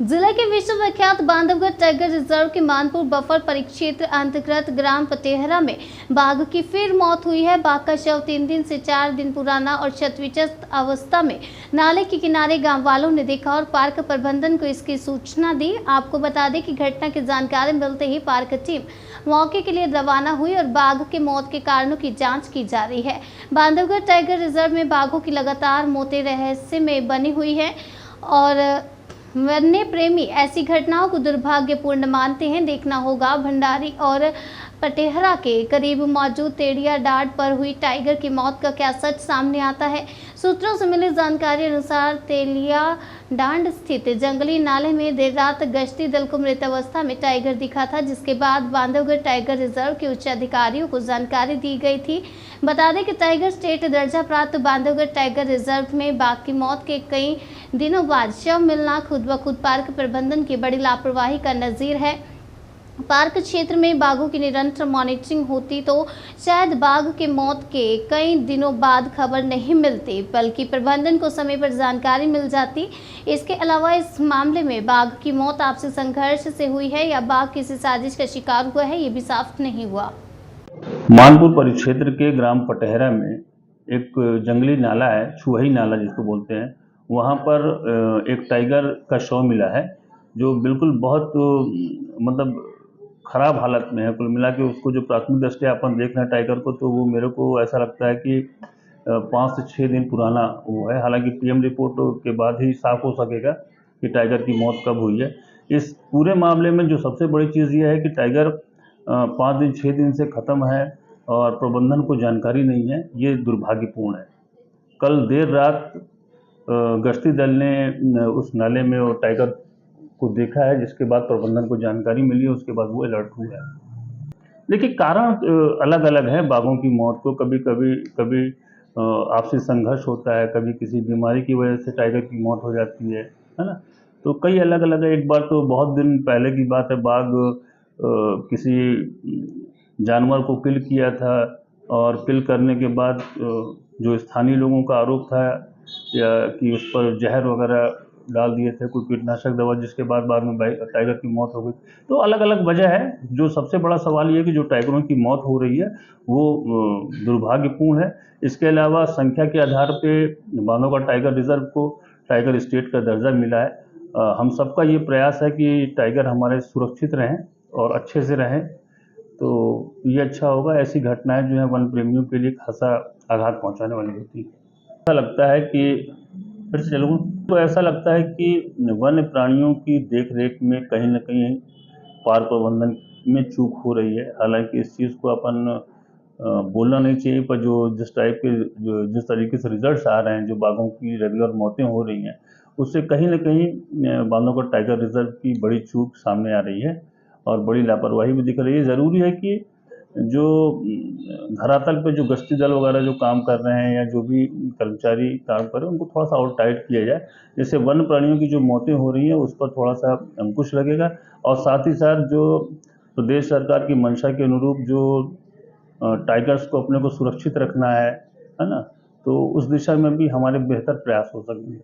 जिले के विश्वविख्यात बांधवगढ़ टाइगर रिजर्व के मानपुर बफर परिक्षेत्र अंतर्गत ग्राम पटेहरा में बाघ की फिर मौत हुई है। बाघ का शव 3 दिन से 4 दिन पुराना और क्षतविक्षत अवस्था में नाले के किनारे गांव वालों ने देखा और पार्क प्रबंधन को इसकी सूचना दी। आपको बता दें कि घटना की जानकारी मिलते ही पार्क टीम मौके के लिए रवाना हुई और बाघ के मौत के कारणों की जांच की जा रही है। बांधवगढ़ टाइगर रिजर्व में बाघों की लगातार मौतें रहस्य में बनी हुई है और वन्य प्रेमी ऐसी घटनाओं को दुर्भाग्यपूर्ण मानते हैं। देखना होगा भंडारी और पटेहरा के करीब मौजूद तेड़िया डांड पर हुई टाइगर की मौत का क्या सच सामने आता है। सूत्रों से मिली जानकारी अनुसार तेलिया डांड स्थित जंगली नाले में देर रात गश्ती दल को मृत अवस्था में टाइगर दिखा था, जिसके बाद बांधवगढ़ टाइगर रिजर्व के उच्च अधिकारियों को जानकारी दी गई थी। बता दें कि टाइगर स्टेट दर्जा प्राप्त बांधवगढ़ टाइगर रिजर्व में बाघ की मौत के कई दिनों बाद शव मिलना खुद ब खुद पार्क प्रबंधन की बड़ी लापरवाही का नजीर है। पार्क क्षेत्र में बाघों की निरंतर मॉनिटरिंग होती तो शायद बाघ के मौत के कई दिनों बाद खबर नहीं मिलती, बल्कि प्रबंधन को समय पर जानकारी मिल जाती। इसके अलावा इस मामले में बाघ की मौत आपसी संघर्ष से हुई है या बाघ किसी साजिश का शिकार हुआ है, ये भी साफ नहीं हुआ। मानपुर परिक्षेत्र के ग्राम पटेहरा में एक जंगली नाला है, छुहई नाला जिसको बोलते हैं। वहाँ पर एक टाइगर का शव मिला है जो बिल्कुल बहुत मतलब खराब हालत में है। कुल मिला के उसको जो प्राथमिक दृष्टया अपन देख रहे हैं टाइगर को, तो वो मेरे को ऐसा लगता है कि 5 से 6 दिन पुराना वो है। हालांकि पीएम रिपोर्ट के बाद ही साफ हो सकेगा कि टाइगर की मौत कब हुई है। इस पूरे मामले में जो सबसे बड़ी चीज़ ये है कि टाइगर 5 दिन 6 दिन से ख़त्म है और प्रबंधन को जानकारी नहीं है। ये दुर्भाग्यपूर्ण है। कल देर रात गश्ती दल ने उस नाले में वो टाइगर को देखा है, जिसके बाद प्रबंधन को जानकारी मिली है, उसके बाद वो अलर्ट हुआ है। देखिए, कारण अलग अलग है बाघों की मौत को। कभी आपसी संघर्ष होता है, कभी किसी बीमारी की वजह से टाइगर की मौत हो जाती है ना। तो कई अलग अलग है। एक बार तो बहुत दिन पहले की बात है, बाघ किसी जानवर को किल किया था और किल करने के बाद जो स्थानीय लोगों का आरोप था या कि उस पर जहर वगैरह डाल दिए थे, कोई कीटनाशक दवा, जिसके बाद में टाइगर की मौत हो गई। तो अलग अलग वजह है। जो सबसे बड़ा सवाल ये है कि जो टाइगरों की मौत हो रही है वो दुर्भाग्यपूर्ण है। इसके अलावा संख्या के आधार पे बांधवगढ़ टाइगर रिजर्व को टाइगर स्टेट का दर्जा मिला है। हम सबका ये प्रयास है कि टाइगर हमारे सुरक्षित रहें और अच्छे से रहें, तो ये अच्छा होगा। ऐसी घटनाएं जो है वन प्रेमियों के लिए खासा आघात पहुंचाने वाली होती है। ऐसा लगता है कि फिर से चलूँ तो ऐसा लगता है कि वन्य प्राणियों की देखरेख में कहीं न कहीं पार्क प्रबंधन में चूक हो रही है। हालांकि इस चीज़ को अपन बोलना नहीं चाहिए, पर जिस तरीके से रिजल्ट्स आ रहे हैं, जो बाघों की रेगुलर मौतें हो रही हैं, उससे कहीं न कहीं बांधवगढ़ टाइगर रिजर्व की बड़ी चूक सामने आ रही है और बड़ी लापरवाही भी दिख रही है। ज़रूरी है कि जो धरातल पे जो गश्ती दल वगैरह जो काम कर रहे हैं या जो भी कर्मचारी काम कर रहे हैं, उनको थोड़ा सा और टाइट किया जाए, जिससे वन्य प्राणियों की जो मौतें हो रही हैं उस पर थोड़ा सा अंकुश लगेगा। और साथ ही साथ जो प्रदेश सरकार की मंशा के अनुरूप जो टाइगर्स को अपने को सुरक्षित रखना है ना, तो उस दिशा में भी हमारे बेहतर प्रयास हो सकेंगे।